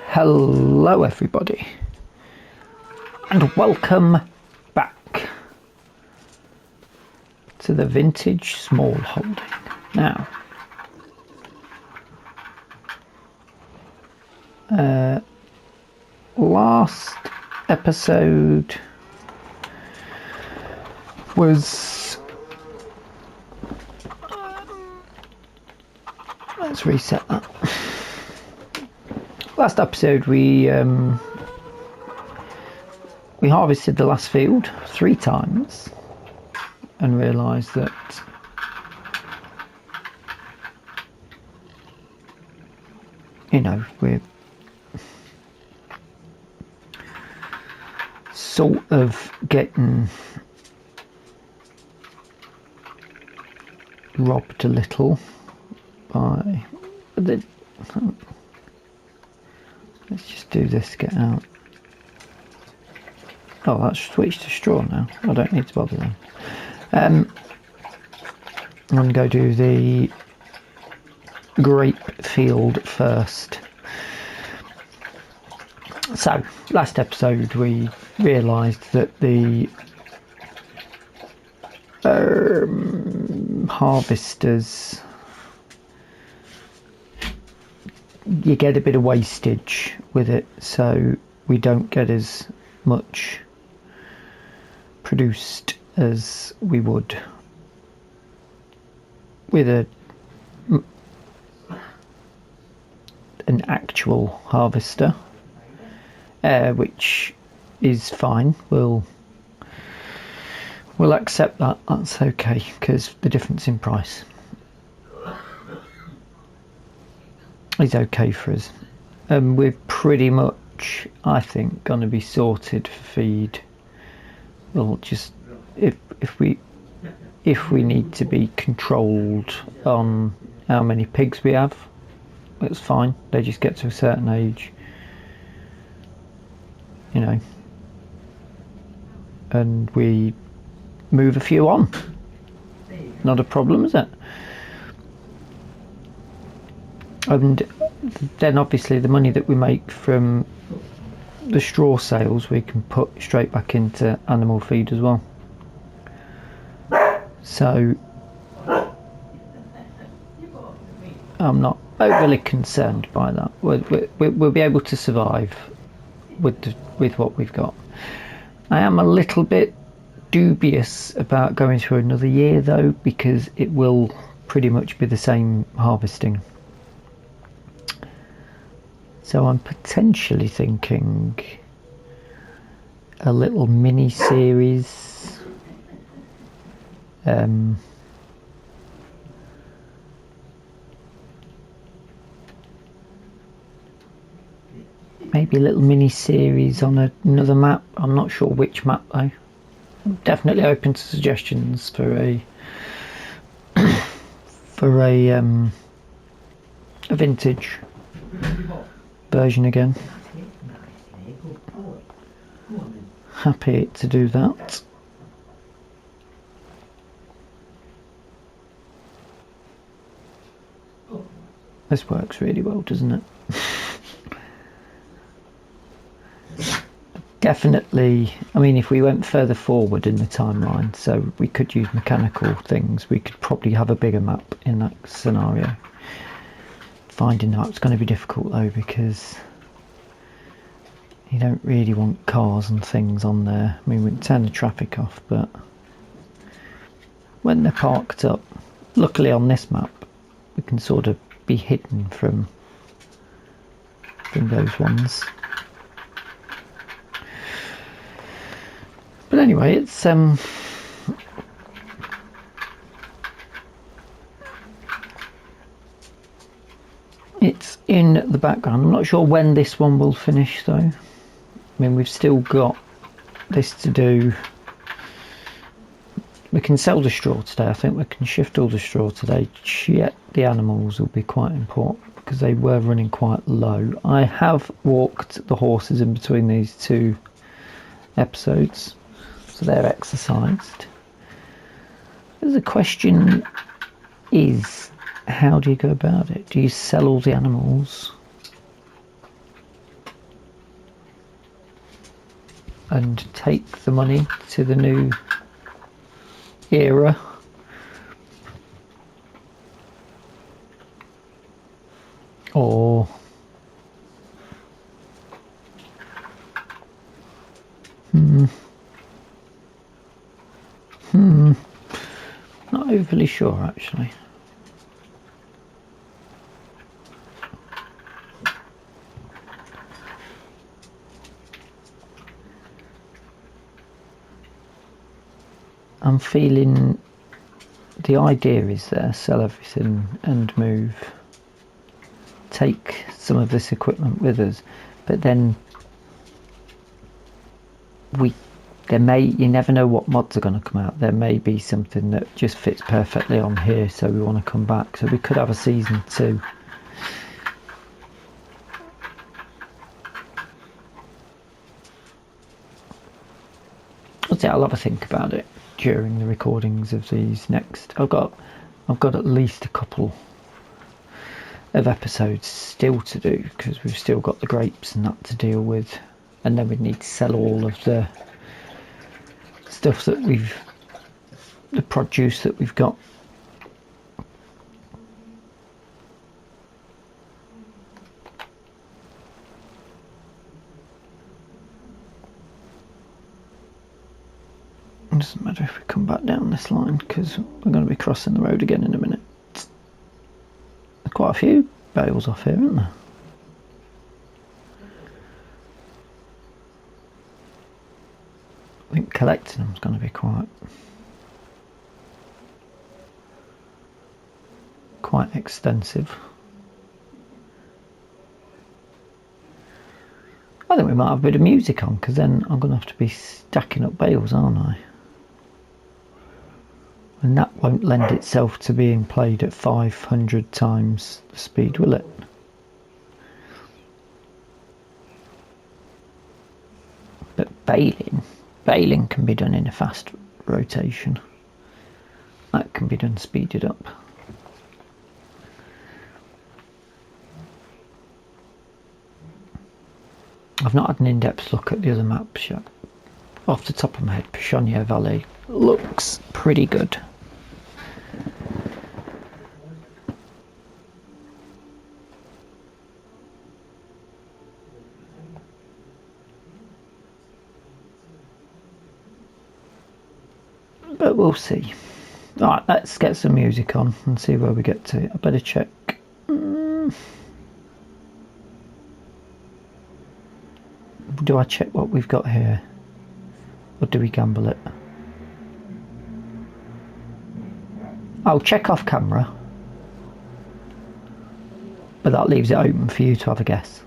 Hello everybody, and welcome back to the vintage small holding. Now, last episode was, let's reset that. Last episode we harvested the last field 3 times and realised that we're sort of getting robbed a little by the. Let's just do this, get out. Oh, that's switched to straw now. I don't need to bother then. I'm going to go do the grape field first. So, last episode we realised that the harvesters, you get a bit of wastage with it, so we don't get as much produced as we would with an actual harvester, which is fine. We'll accept that. That's okay, because the difference in price is okay for us. We're pretty much, I think, going to be sorted for feed. We'll just, if we need to be controlled on how many pigs we have, that's fine. They just get to a certain age, and we move a few on. Not a problem, is it? And then obviously the money that we make from the straw sales we can put straight back into animal feed as well. So I'm not overly concerned by that. We'll be able to survive with what we've got. I am a little bit dubious about going through another year though, because it will pretty much be the same harvesting. So I'm potentially thinking a little mini series, maybe a little mini series on another map. I'm not sure which map though. I'm definitely open to suggestions for a vintage version again. Happy to do that. This works really well, doesn't it? Definitely, I mean, if we went further forward in the timeline, so we could use mechanical things, we could probably have a bigger map in that scenario. Finding out's going to be difficult though, because you don't really want cars and things on there. I mean, we can turn the traffic off, but when they're parked up, luckily on this map we can sort of be hidden from those ones. But anyway, it's in the background. I'm not sure when this one will finish though. I mean, we've still got this to do. We can sell the straw today. I think we can shift all the straw today. Yet the animals will be quite important because they were running quite low. I have walked the horses in between these two episodes, so they're exercised. The question is, how do you go about it? Do you sell all the animals and take the money to the new era, or not overly sure actually. I'm feeling the idea is there, sell everything and move, take some of this equipment with us, but then you never know what mods are going to come out. There may be something that just fits perfectly on here, so we want to come back, so we could have a season 2. I'll have a think about it during the recordings of these next. I've got at least a couple of episodes still to do because we've still got the grapes and that to deal with, and then we need to sell all of the stuff that the produce that we've got. It doesn't matter if we come back down this line because we're going to be crossing the road again in a minute. There's quite a few bales off here, aren't there? I think collecting them is going to be quite extensive. I think we might have a bit of music on because then I'm going to have to be stacking up bales, aren't I? And that won't lend itself to being played at 500 times the speed, will it? But baling can be done in a fast rotation. That can be done speeded up. I've not had an in-depth look at the other maps yet. Off the top of my head, Pashonio Valley looks pretty good. But we'll see. Alright, let's get some music on and see where we get to. I better check. Do I check what we've got here? Or do we gamble it? I'll check off camera. But that leaves it open for you to have a guess.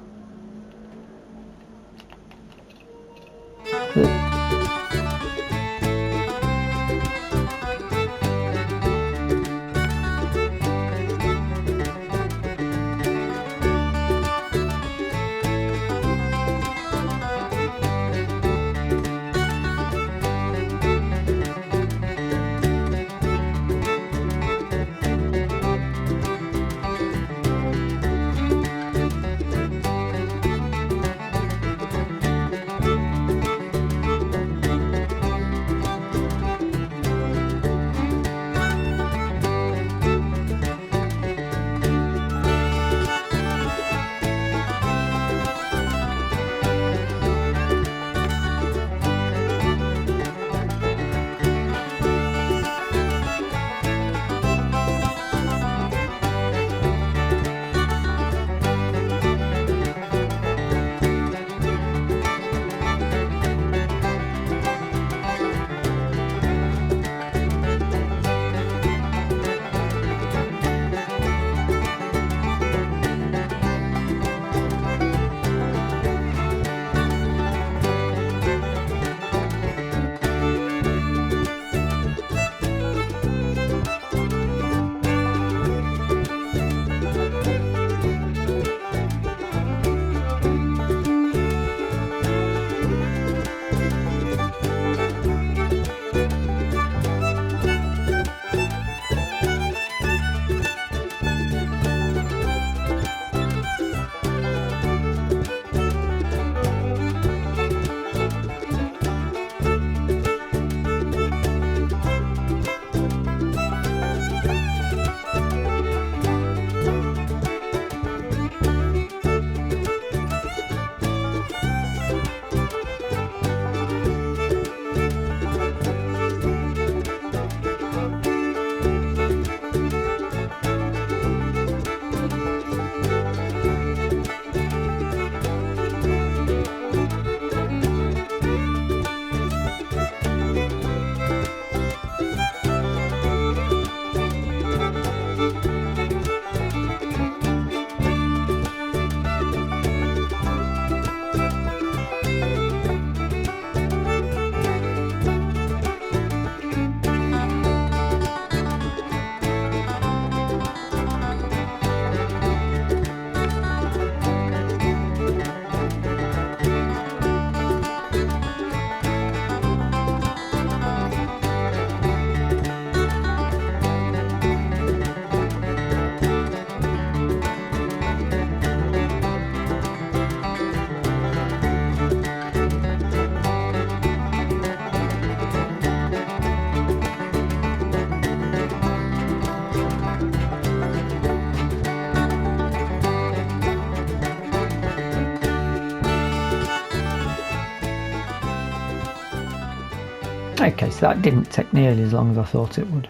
Okay, so that didn't take nearly as long as I thought it would.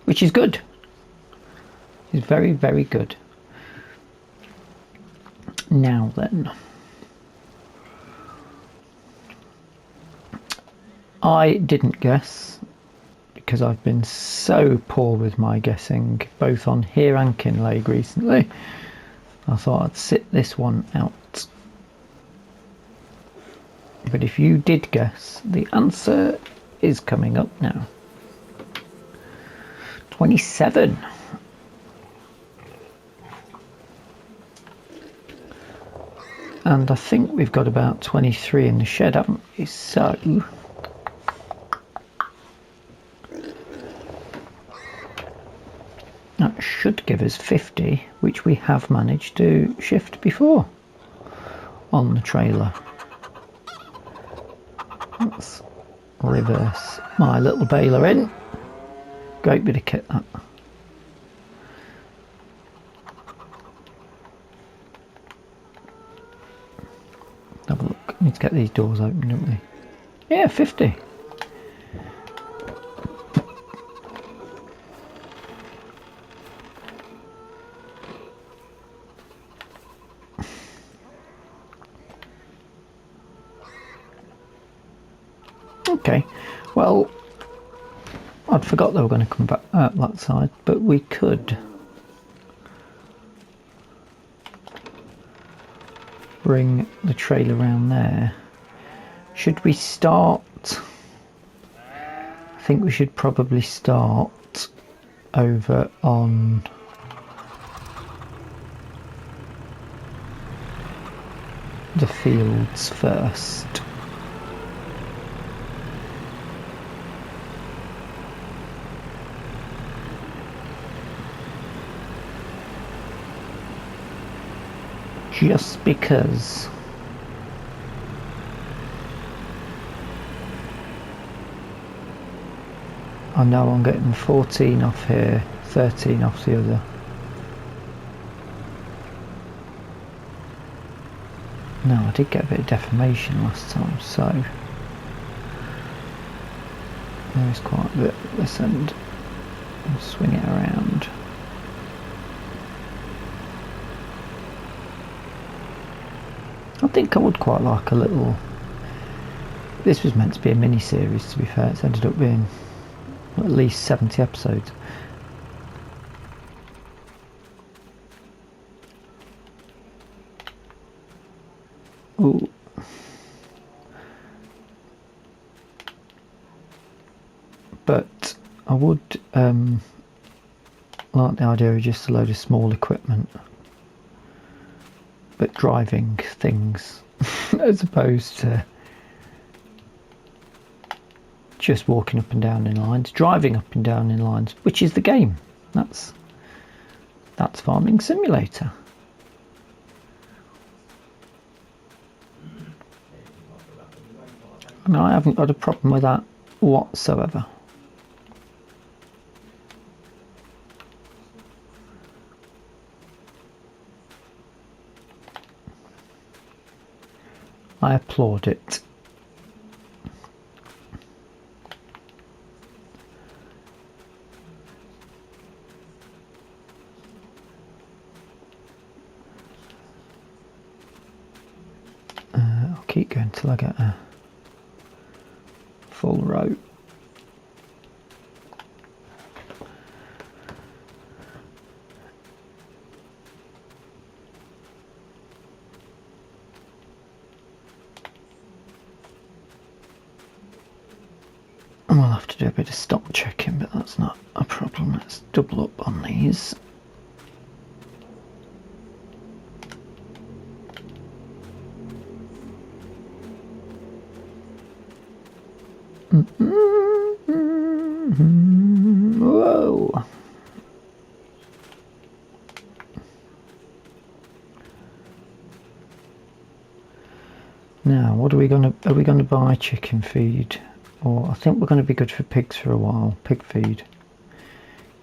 Which is good. It's very, very good. Now then. I didn't guess, because I've been so poor with my guessing, both on here and Kinleigh recently. I thought I'd sit this one out. But if you did guess, the answer is coming up now. 27. And I think we've got about 23 in the shed, haven't we? So that should give us 50, which we have managed to shift before on the trailer. Let's reverse my little baler in. Great bit of kit, that. Have a look. We need to get these doors open, don't we? Yeah, 50. Okay, well, I'd forgot they were going to come back out that side, but we could bring the trailer around there. Should we start? I think we should probably start over on the fields first. Just because I know I'm getting 14 off here, 13 off the other. No, I did get a bit of deformation last time, so there's quite a bit at this end. I'll swing it around. I think I would quite like a little... This was meant to be a mini-series, to be fair. It's ended up being at least 70 episodes. Ooh. But I would like the idea of just a load of small equipment, but driving things as opposed to just walking up and down in lines, driving up and down in lines, which is the game. That's Farming Simulator. And I haven't got a problem with that whatsoever. I applaud it. I'll keep going till I get a full row. We'll have to do a bit of stock checking, but that's not a problem. Let's double up on these. Whoa! Now, what are we gonna buy chicken feed? Or I think we're going to be good for pigs for a while, pig feed.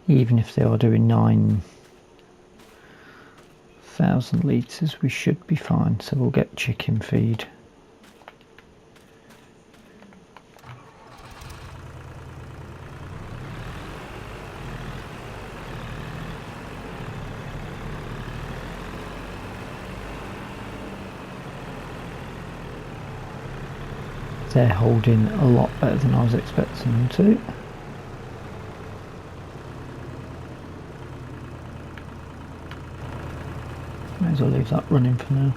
Even if they are doing 9,000 litres, we should be fine. So we'll get chicken feed. They're holding a lot better than I was expecting them to. May as well leave that running for now.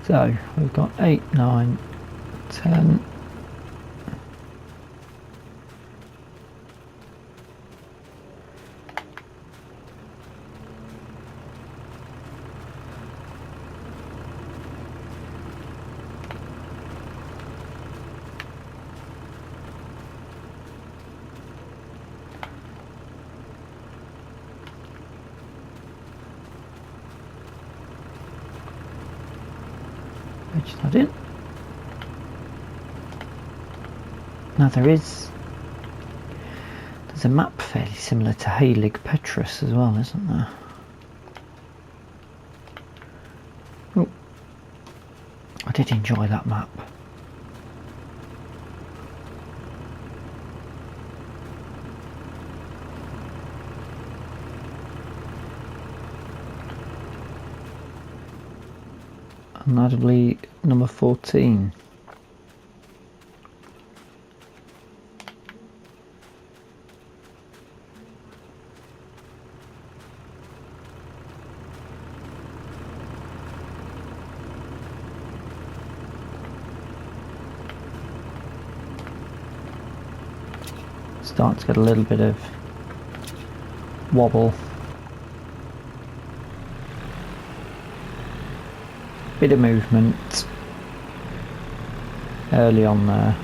So we've got 8, 9, 10. Which is not it. Now there's a map fairly similar to Haylig Petrus as well, isn't there? Oh, I did enjoy that map. Undoubtedly number 14. Starting to get a little bit of wobble. Bit of movement early on there.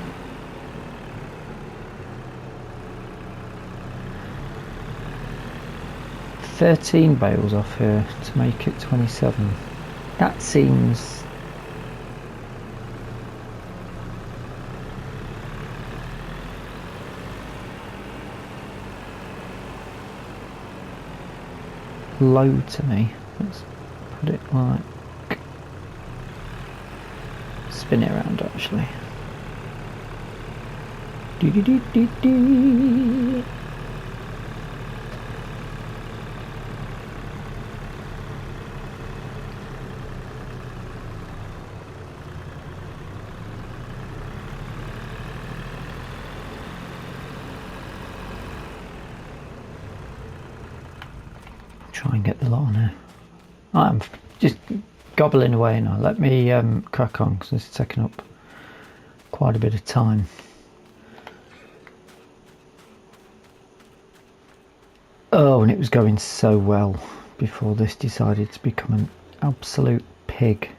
$13 bales off here to make it 27. That seems low to me. Let's put it like, spin it around actually. Do do do do do. Try and get the lot on here. I'm just gobbling away now. Let me crack on because this is taking up quite a bit of time. Oh, and it was going so well before this decided to become an absolute pig.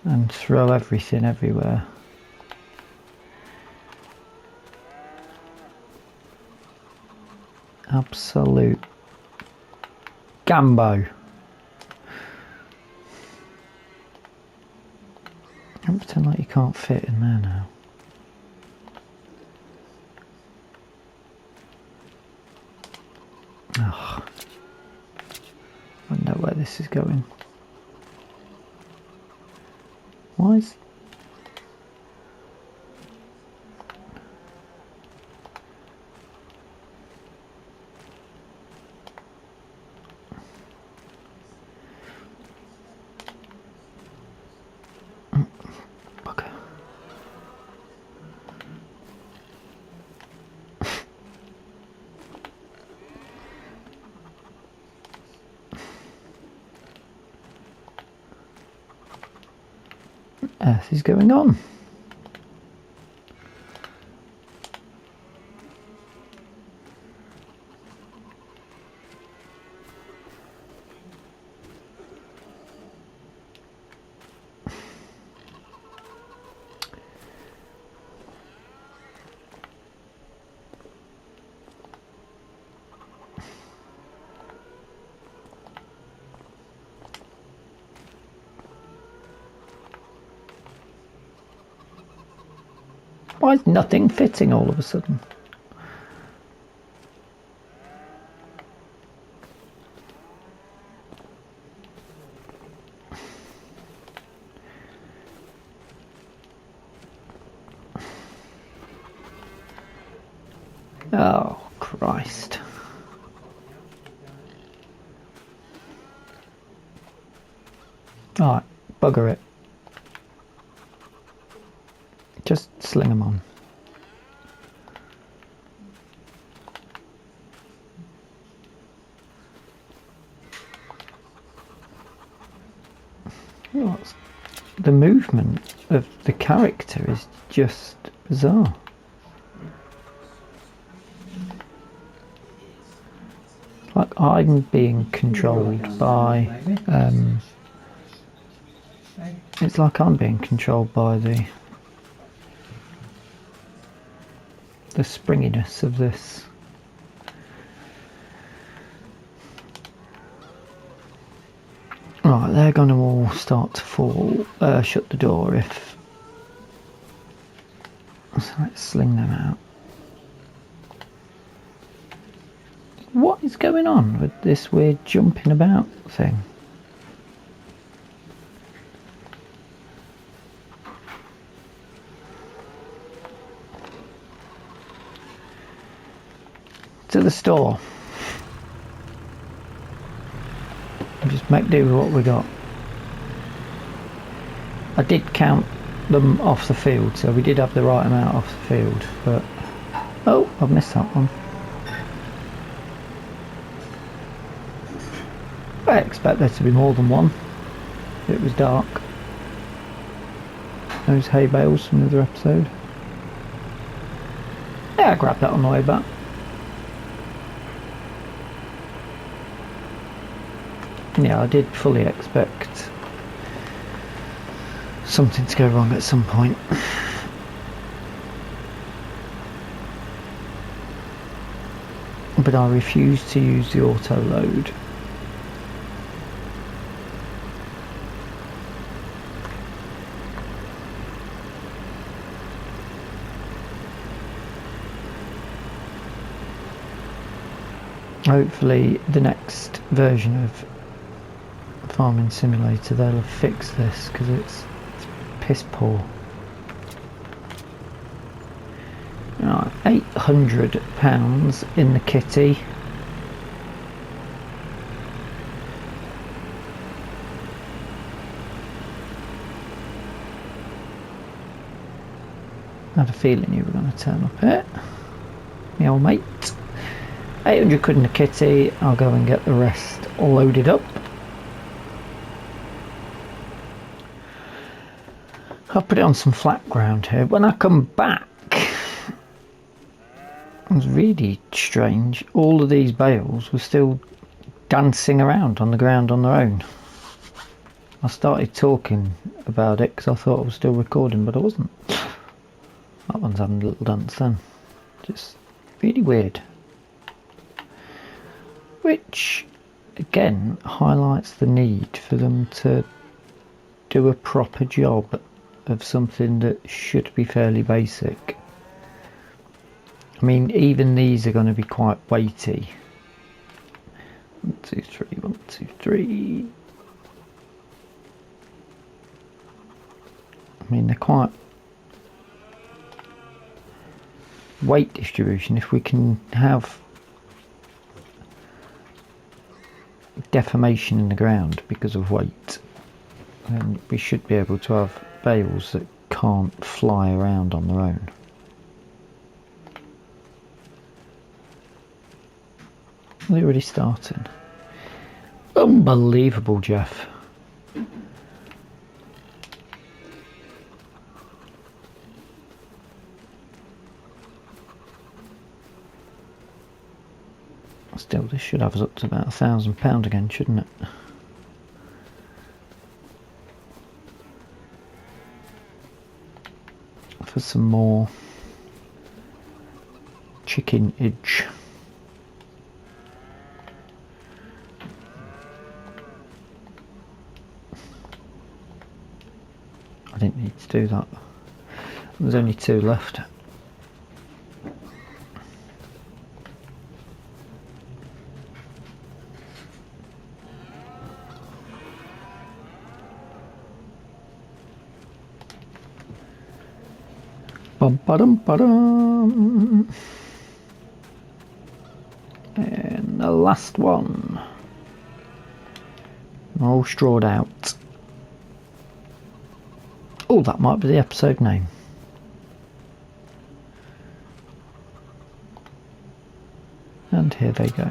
And throw everything everywhere. Absolute gambo. Don't pretend like you can't fit in there now. Oh, I know where this is going. Why is... earth is going on? Why is nothing fitting all of a sudden? Oh, Christ. Alright, bugger it. Just sling them on. The movement of the character is just bizarre. It's like I'm being controlled by it's like I'm being controlled by the springiness of this. Right, they're going to all start to fall. Shut the door if... So let's sling them out. What is going on with this weird jumping about thing? To the store. Just make do with what we got. I did count them off the field, so we did have the right amount off the field, but oh, I've missed that one. I expect there to be more than one. It was dark. Those hay bales from the other episode. Yeah, I grabbed that on the way back. Yeah, I did fully expect something to go wrong at some point. But I refuse to use the auto load. Hopefully the next version of Farming Simulator they'll have fixed this, because it's piss poor. Right, £800 in the kitty. I had a feeling you were going to turn up here, my old mate. 800 quid in the kitty. I'll go and get the rest loaded up. I'll put it on some flat ground here. When I come back, it was really strange. All of these bales were still dancing around on the ground on their own. I started talking about it because I thought I was still recording, but I wasn't. That one's having a little dance then. Just really weird. Which, again, highlights the need for them to do a proper job of something that should be fairly basic. I mean, even these are going to be quite weighty. 1, 2, 3, 1, 2, 3. I mean, they're quite weight distribution. If we can have deformation in the ground because of weight, then we should be able to have bales that can't fly around on their own. They're already starting. Unbelievable, Jeff. Still, this should have us up to about £1,000 again, shouldn't it? For some more chickenage. I didn't need to do that. There's only 2 left. Bum, ba-dum, ba-dum. And the last one. All strawed out. Oh, that might be the episode name. And here they go.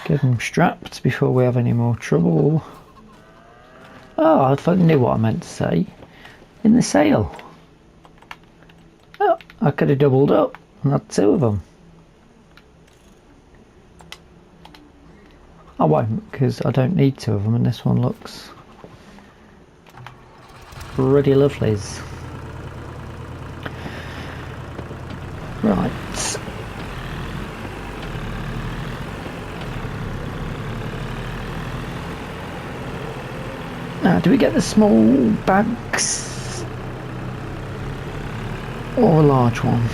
Get them strapped before we have any more trouble. Oh, I thought I knew what I meant to say. In the sail. Oh, I could have doubled up and had two of them. I won't, because I don't need two of them, and this one looks pretty lovely. Right. Now, do we get the small bags or a large one?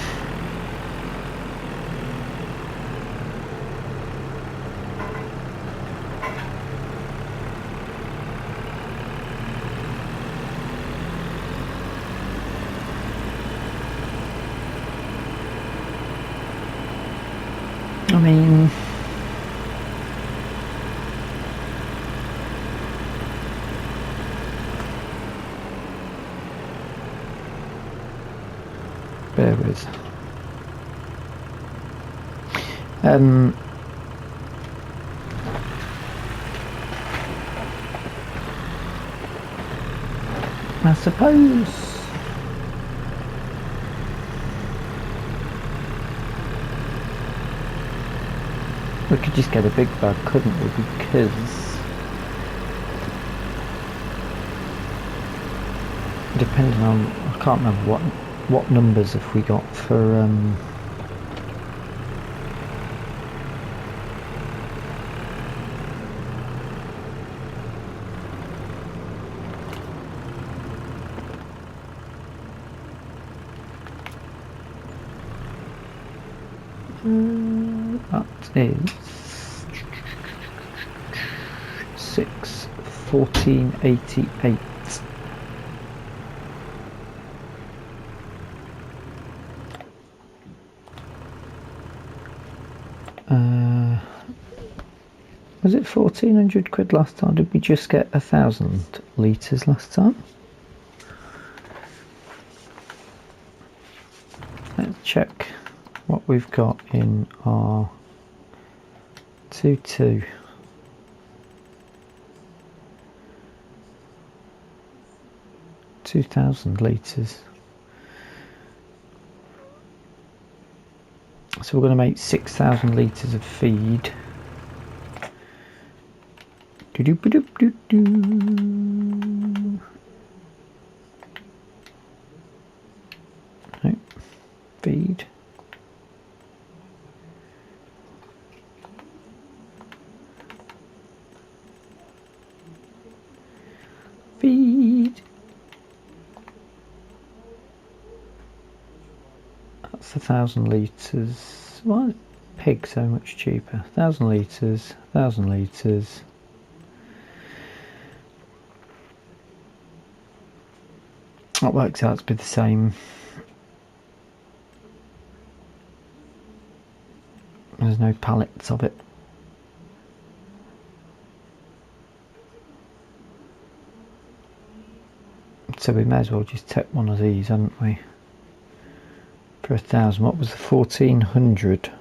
I mean, bear with. I suppose we could just get a big bag, couldn't we? Because depending on, I can't remember what numbers have we got for that is 61488. Was it 1400 quid last time? Did we just get 1,000 litres last time? Let's check what we've got in our 2.2. ,000 litres. So we're going to make 6,000 litres of feed. No, feed. Feed. That's 1,000 litres. Why is pig so much cheaper? 1,000 litres, 1,000 litres. That works out to be the same. There's no pallets of it. So we may as well just take one of these, haven't we? For 1,000. What was the 1,400?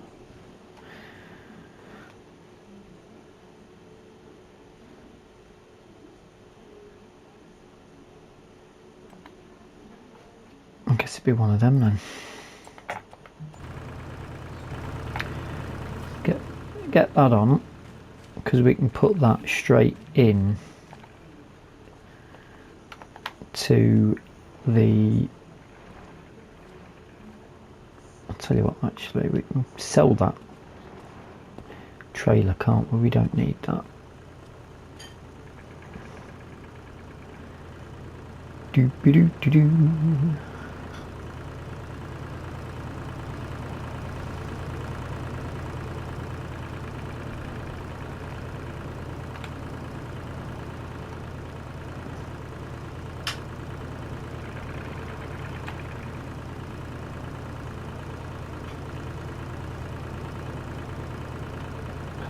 I guess it'd be one of them then. Get that on, because we can put that straight in to the, I'll tell you what, actually we can sell that trailer, can't we? We don't need that. Doo-be-doo-doo-doo.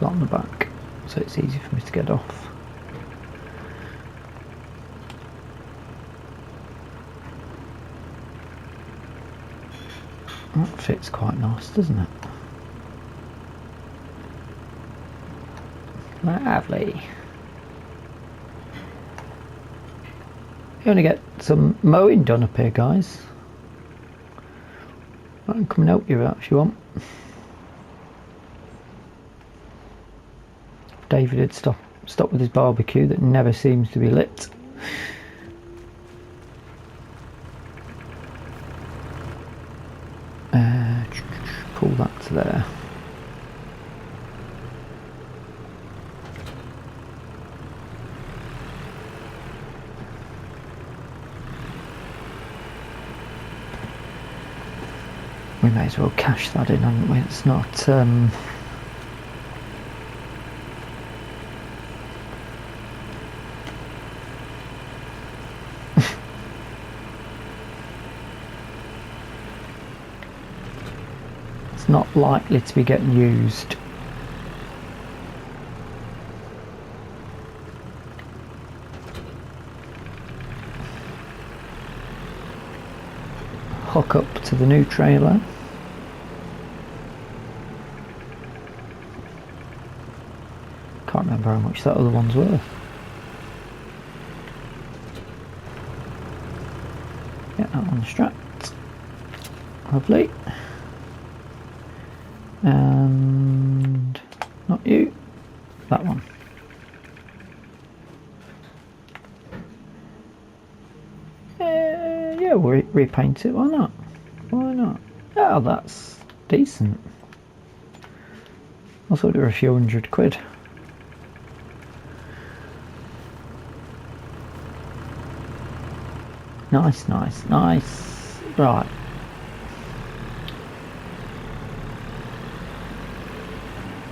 flat on the back, so it's easy for me to get off. That fits quite nice, doesn't it? Lovely. You only get some mowing done up here, guys. I can come and help you out if you want. David had stopped with his barbecue that never seems to be lit. Pull that to there. We may as well cash that in, haven't we? It's not it's not likely to be getting used. Hook up to the new trailer. Can't remember how much that other one's worth. Get that one strapped. Lovely. And not you, that one. Yeah, we'll repaint it, why not? Why not? Oh, that's decent. I thought it were a few £100. Nice, nice, nice. Right.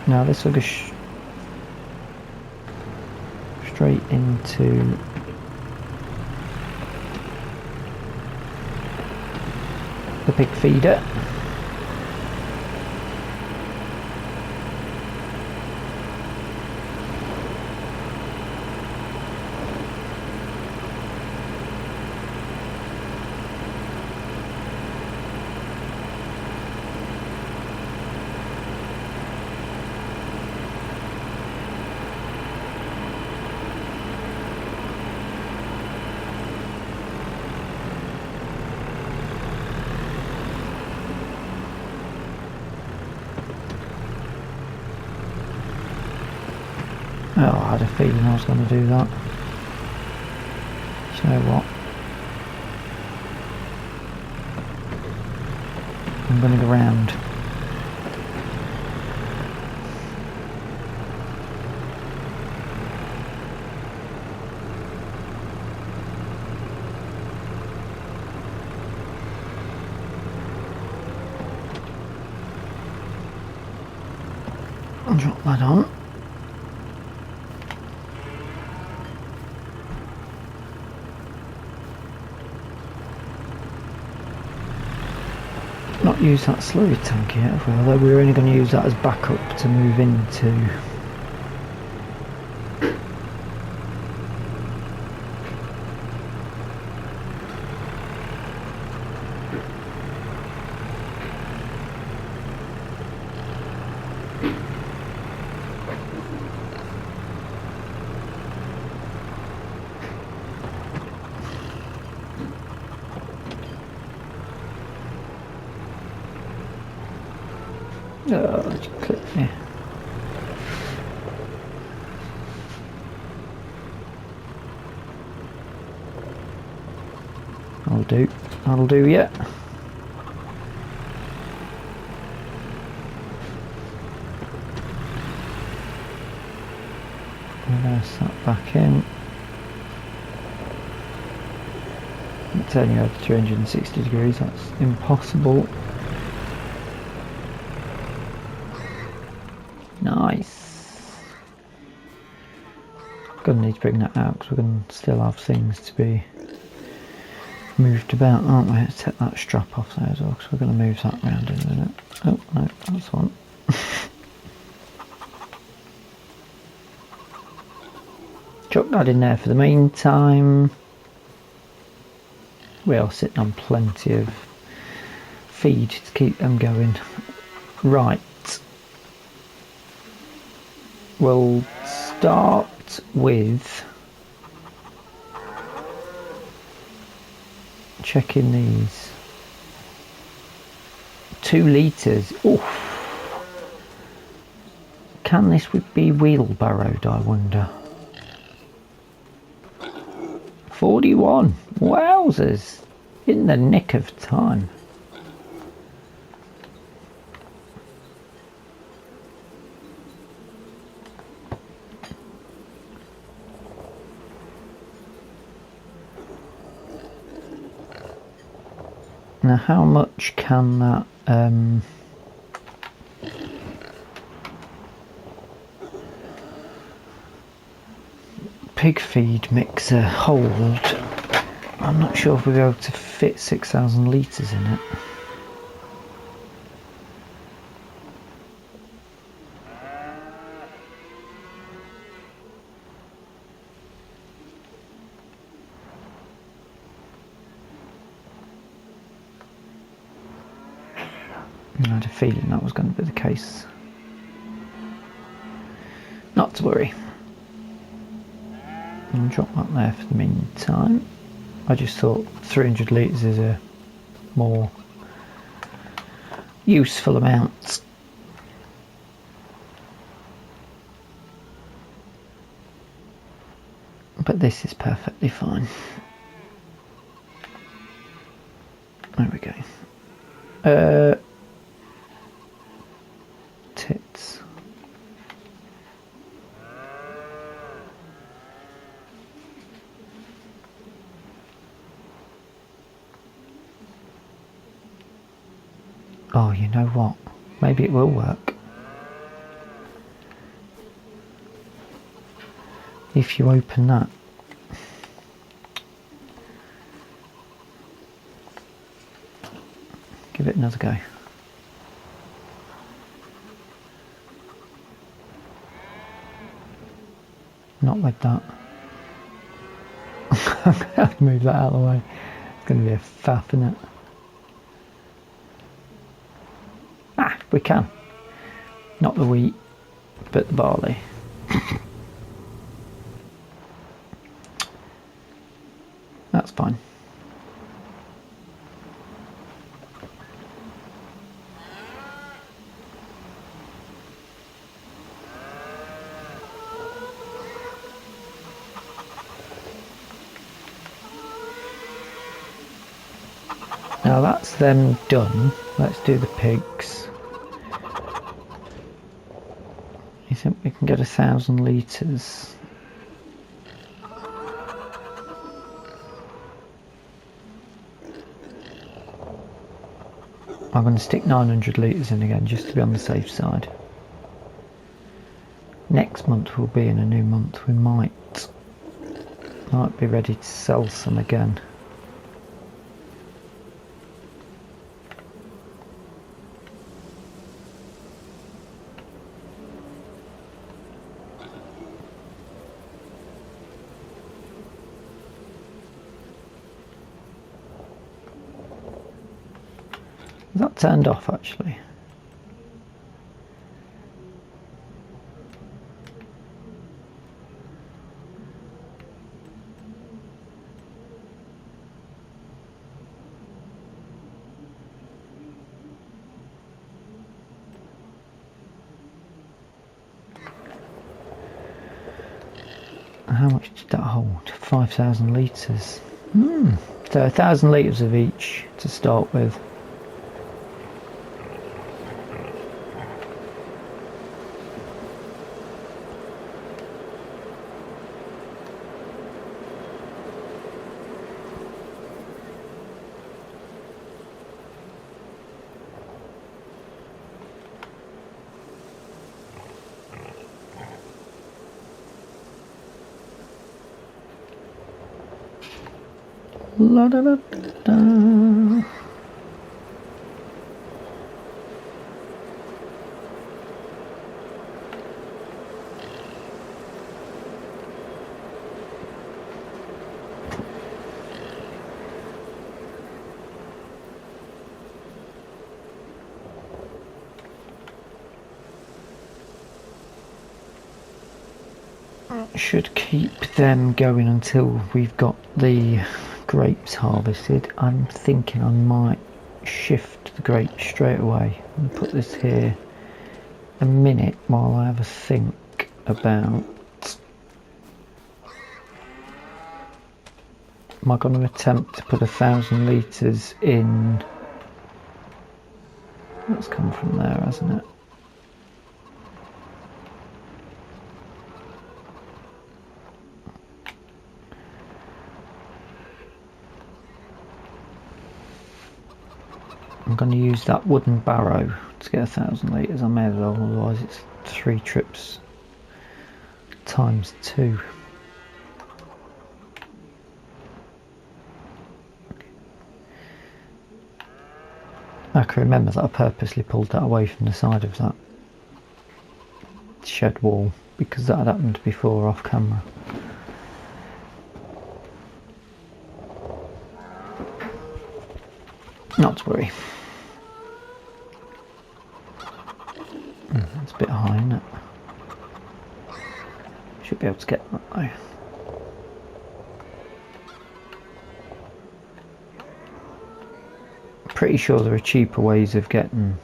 Now this will go straight into the pig feeder. Oh, I had a feeling I was going to do that. You know what? I'm going to go round. I'll drop that on. Not use that slurry tank yet, have we? Although we're only going to use that as backup to move into. Oh, just click there. That'll do, yeah. Reverse that back in. Turning over 360 degrees, that's impossible. Nice. Gonna need to bring that out because we're gonna still have things to be moved about, aren't we? Let's take that strap off there as well because we're gonna move that around in a minute. Oh no, that's one. chuck that in there for the meantime. We are sitting on plenty of feed to keep them going. Right, we'll start with checking these. 2 litres. Oof. Can this be wheelbarrowed, I wonder? 41. Wowzers. In the nick of time. Now how much can that pig feed mixer hold? I'm not sure if we'll be able to fit 6,000 litres in it. I had a feeling that was going to be the case. Not to worry. I'll drop that there for the meantime. I just thought 300 litres is a more useful amount. But this is perfectly fine. There we go. Tits. Oh, you know what? Maybe it will work. If you open that. Give it another go. Not like that. I'm going to have to move that out of the way. It's going to be a faff, isn't it? Ah, we can. Not the wheat, but the barley. That's fine. Now that's them done. Let's do the pigs. You think we can get 1,000 litres? I'm going to stick 900 litres in again just to be on the safe side. Next month we'll be in a new month. We might be ready to sell some again. That turned off actually. How much did that hold? 5,000 litres. So 1,000 litres of each to start with. La da da da. should keep them going until we've got the grapes harvested. I'm thinking I might shift the grapes straight away and put this here a minute while I have a think about, am I going to attempt to put 1,000 litres in? That's come from there, hasn't it? I'm going to use that wooden barrow to get 1,000 litres. I may as well, otherwise it's 3 trips times 2. I can remember that I purposely pulled that away from the side of that shed wall because that had happened before off camera. Not to worry. It's a bit high, isn't it? Should be able to get that though. Pretty sure there are cheaper ways of getting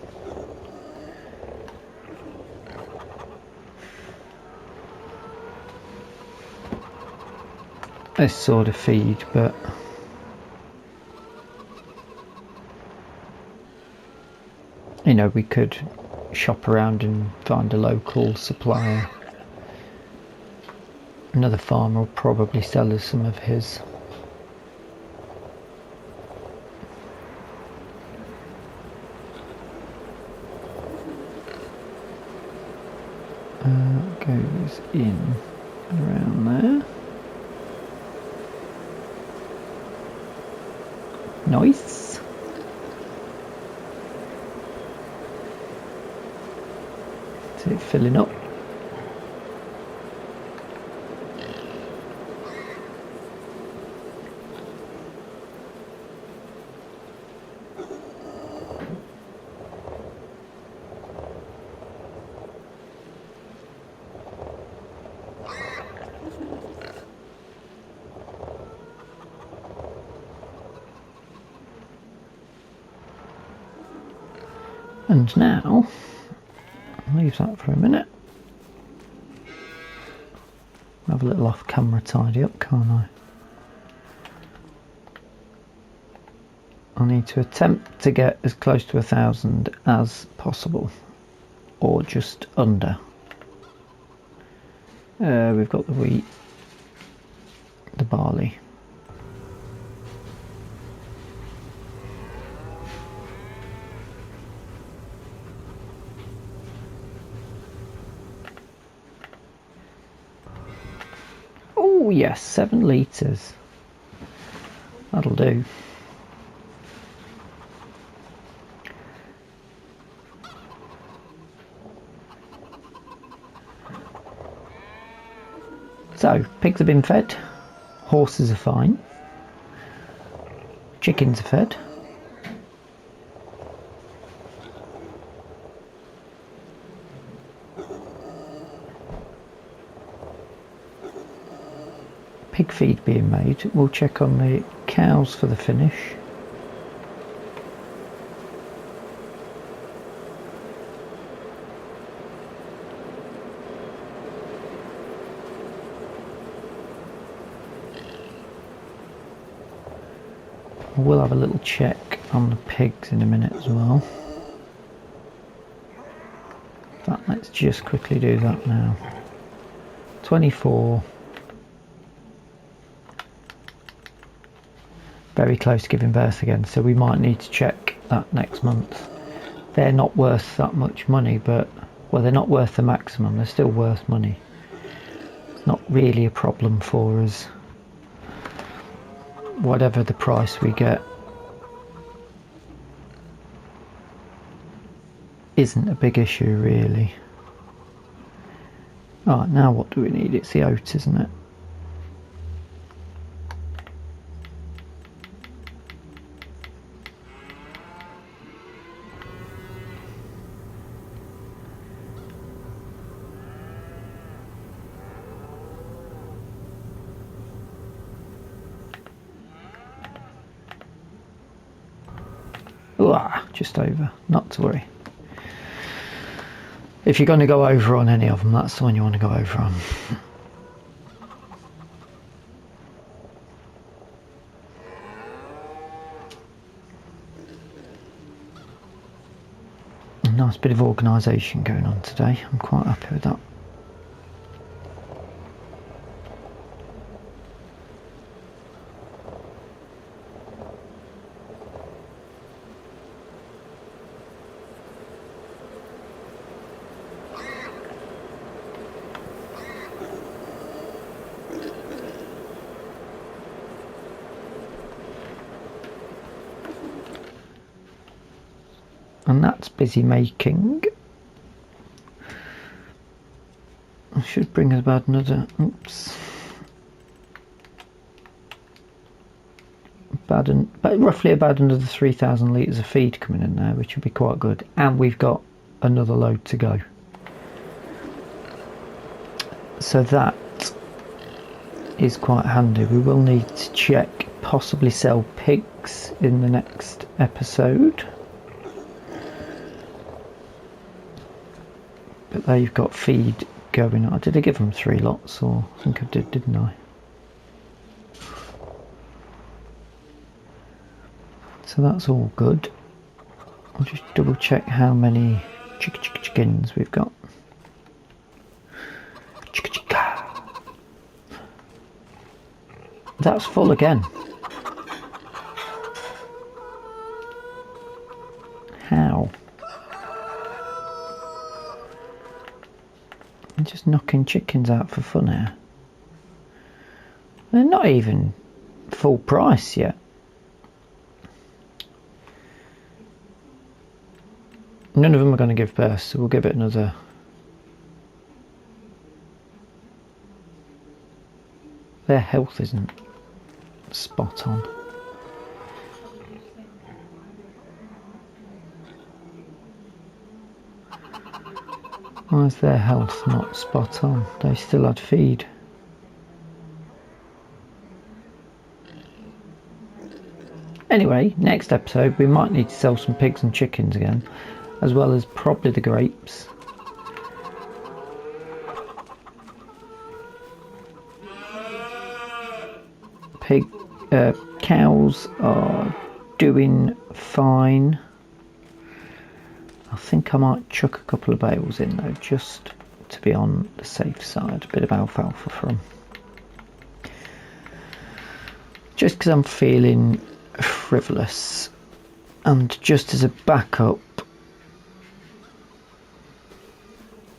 this sort of feed, but you know, we could shop around and find a local supplier. Another farmer will probably sell us some of his. Goes in around there. Nice. Is it filling up? And now, I'll leave that for a minute. Have a little off camera tidy up, can't I? I need to attempt to get as close to 1,000 as possible, or just under. We've got the wheat, the barley. Oh yes, 7 litres. That'll do. So, pigs have been fed, horses are fine, chickens are fed. Pig feed being made. We'll check on the cows for the finish. We'll have a little check on the pigs in a minute as well. But let's just quickly do that now. 24. Very close to giving birth again, so we might need to check that next month. They're not worth that much money, but, well, they're not worth the maximum, they're still worth money. It's not really a problem for us. Whatever the price we get isn't a big issue really. Alright, now what do we need? It's the oat, isn't it? just over, not to worry. If you're going to go over on any of them, that's the one you want to go over on. A nice bit of organisation going on today. I'm quite happy with that. And that's busy making. I should bring us about another, oops, roughly about another 3,000 litres of feed coming in there, which would be quite good. And we've got another load to go. So that is quite handy. We will need to check, possibly sell pigs in the next episode. But there you've got feed going on. Did I give them 3 lots? Or I think I did, didn't I? So that's all good. I'll just double check how many chickens we've got. That's full again. How? I'm just knocking chickens out for fun here. They're not even full price yet. None of them are going to give birth, so we'll give it another. Their health isn't spot on. Why is their health not spot on? They still had feed. Anyway, next episode we might need to sell some pigs and chickens again, as well as probably the grapes. Cows are doing fine. I think I might chuck a couple of bales in though, just to be on the safe side. A bit of alfalfa for them. Just because I'm feeling frivolous, and just as a backup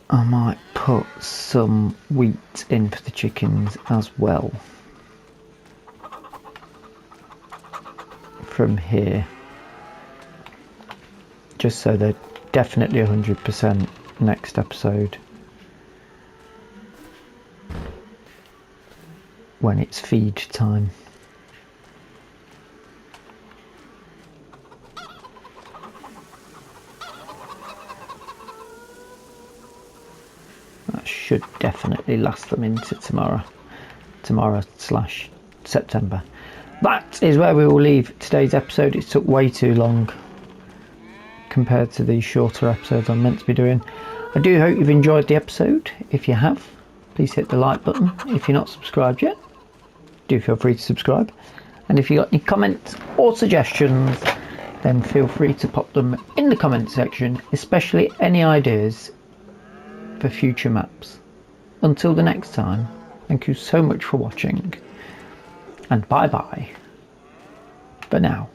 I might put some wheat in for the chickens as well from here, just so they're definitely 100% next episode when it's feed time. That should definitely last them into tomorrow/September. That is where we will leave today's episode. It took way too long compared to the shorter episodes I'm meant to be doing. I do hope you've enjoyed the episode. If you have, please hit the like button. If you're not subscribed yet, do feel free to subscribe. And if you've got any comments or suggestions, then feel free to pop them in the comment section, especially any ideas for future maps. Until the next time, thank you so much for watching, and bye bye for now.